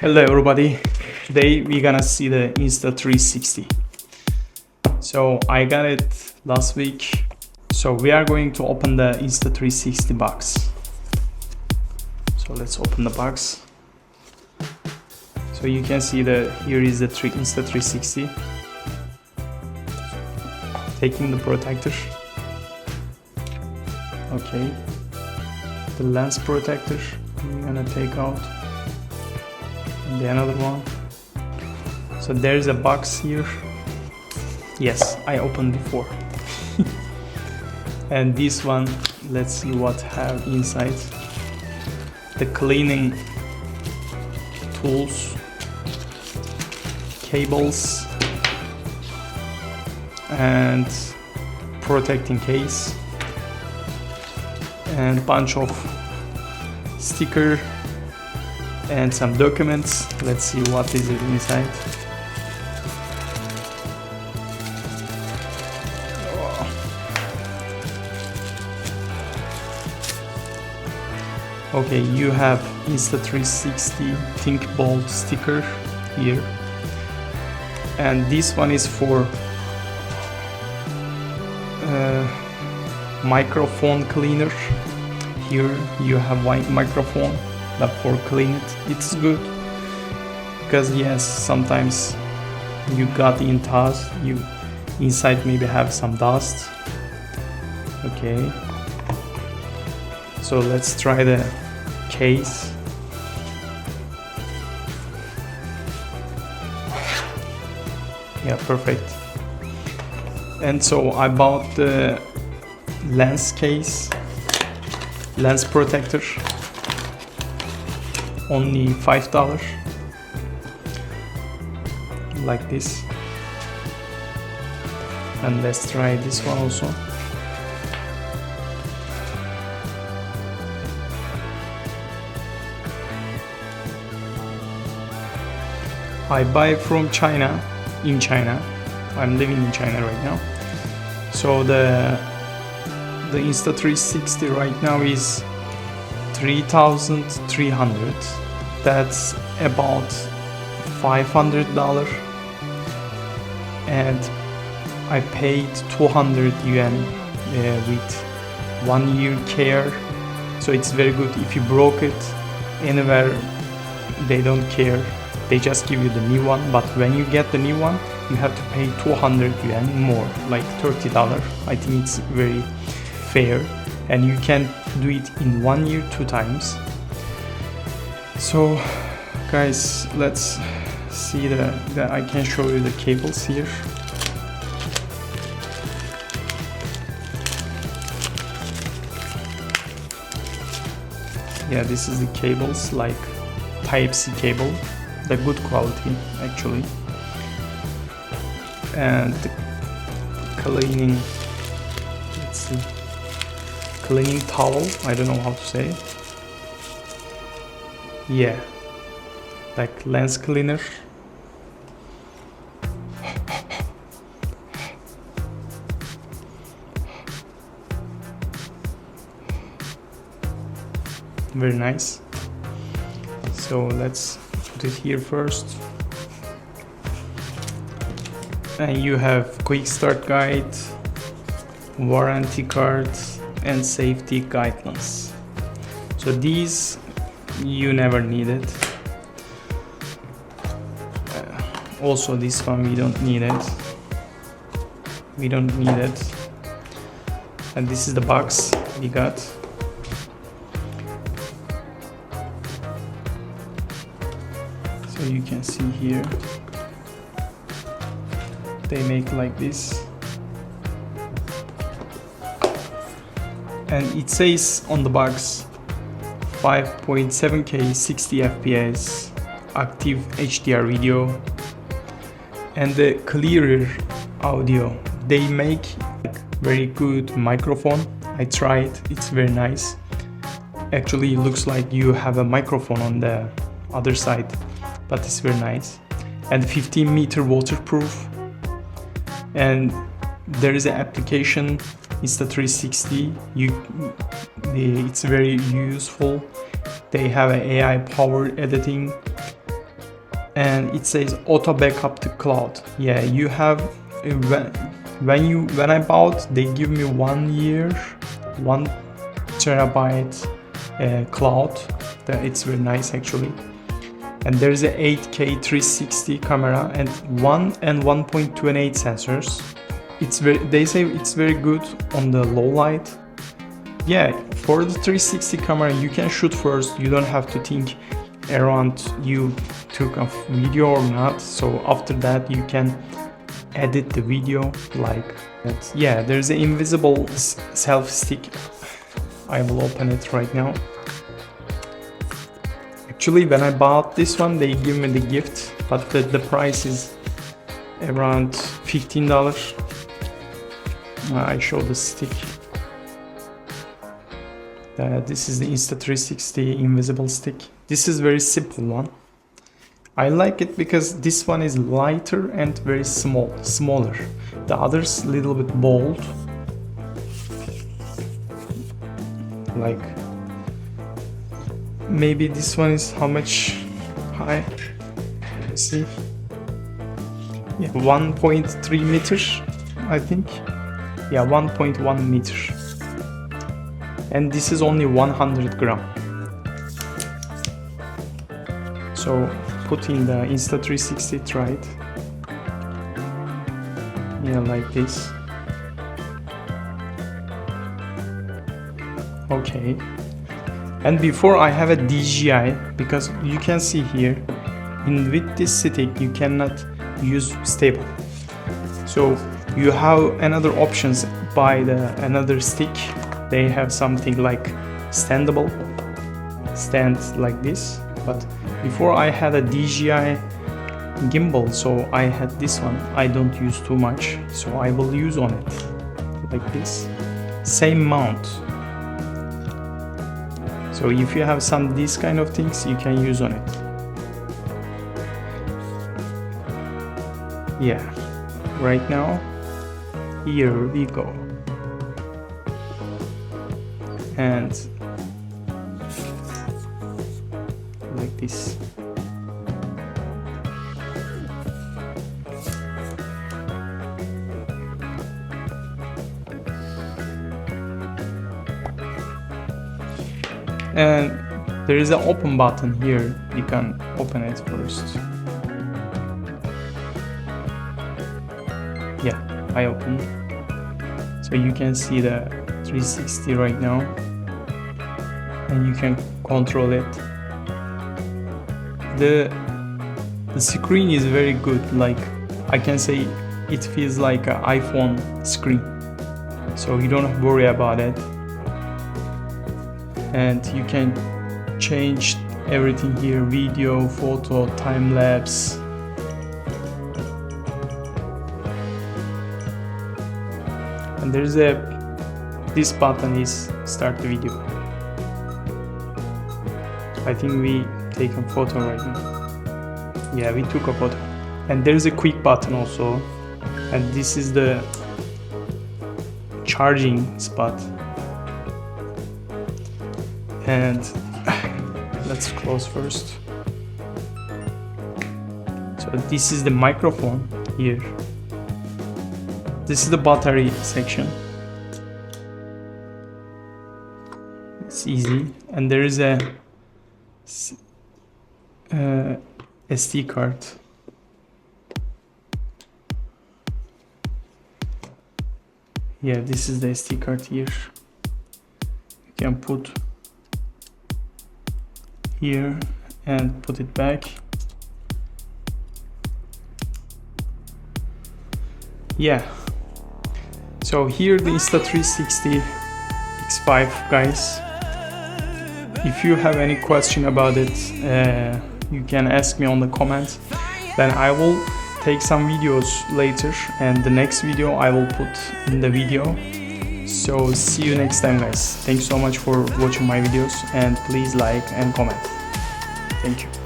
Hello everybody, today we're gonna see the Insta 360. So I got it last week, so we are going to open the Insta 360 box. So let's open the box. So you can see here is the Insta 360. Taking the protector. Okay, the lens protector we're gonna take out. And another one. So there's a box here. Yes, I opened before. And this one, let's see what have inside. The cleaning tools, cables, and protecting case, and bunch of sticker and some documents. Let's see what is it inside. Okay, you have Insta 360 Think Bold sticker here, and this one is for microphone cleaner. Here you have one microphone, but for clean it's good, because yes, sometimes you got in dust, you inside maybe have some dust. Okay, so let's try the case. Yeah, perfect. And so I bought the lens case, lens protector, only $5, like this. And let's try this one also. I buy from China, in China. I'm living in China right now. So the Insta 360 right now is 3,300. That's about $500, and I paid 200 yuan with 1 year care. So it's very good. If you broke it anywhere, they don't care, they just give you the new one. But when you get the new one, you have to pay 200 yuan more, like $30. I think it's very fair, and you can do it in 1 year 2 times. So guys, let's see I can show you the cables here. Yeah, this is the cables, like Type-C cable, the good quality actually. And the cleaning, let's see, cleaning towel, I don't know how to say it. Yeah, like lens cleaner. Very nice. So let's put it here first. And you have quick start guide, warranty card, and safety guidelines. So these you never need it. Also this one we don't need it. We don't need it. And this is the box we got. So you can see here, they make like this, and it says on the box 5.7K 60 FPS active HDR video and the clearer audio. They make very good microphone. I tried, it's very nice. Actually, it looks like you have a microphone on the other side, but it's very nice. And 15-meter waterproof. And there is an application, Insta 360. It's very useful. They have an AI powered editing, and it says auto backup to cloud. Yeah, you have when I bought, they give me 1 year 1 terabyte cloud. It's very nice actually. And there's a 8K 360 camera and 1.28 sensors. They say it's very good on the low light. Yeah, for the 360 camera you can shoot first. You don't have to think around you took a video or not. So after that you can edit the video like that. Yeah, there's an invisible selfie stick. I will open it right now. Actually, when I bought this one, they give me the gift, but the price is around $15. I show the stick. This is the Insta 360 invisible stick. This is very simple one. I like it because this one is lighter and very smaller. The others little bit bold. Like maybe this one is how much high? Let's see. Yeah, 1.3 meters, I think. Yeah, 1.1 meters. And this is only 100 gram. So put in the Insta 360, try it. Yeah, like this. Okay. And before I have a DJI, because you can see here, with this stick you cannot use stable. So you have another options by another stick. They have something like standable, stands like this. But before I had a DJI gimbal, so I had this one. I don't use too much, so I will use on it like this. Same mount. So if you have these kind of things, you can use on it. Yeah, right now, here we go. And like this. And there is an open button here. You can open it first. Yeah, I open. So you can see the 360 right now, and you can control it. The screen is very good. Like I can say, it feels like an iPhone screen. So you don't have to worry about it. And you can change everything here: video, photo, time lapse. And there's this button is start the video. I think we take a photo right now. Yeah, we took a photo. And there's a quick button also, and this is the charging spot. And let's close first. So this is the microphone here. This is the battery section. It's easy. And there is a SD card. Yeah, this is the SD card here. You can put here and put it back. Yeah, so here the Insta360 X5, guys. If you have any question about it, you can ask me on the comments. Then I will take some videos later, and the next video I will put in the video. So see you next time, guys. Thank you so much for watching my videos, and please like and comment. Thank you.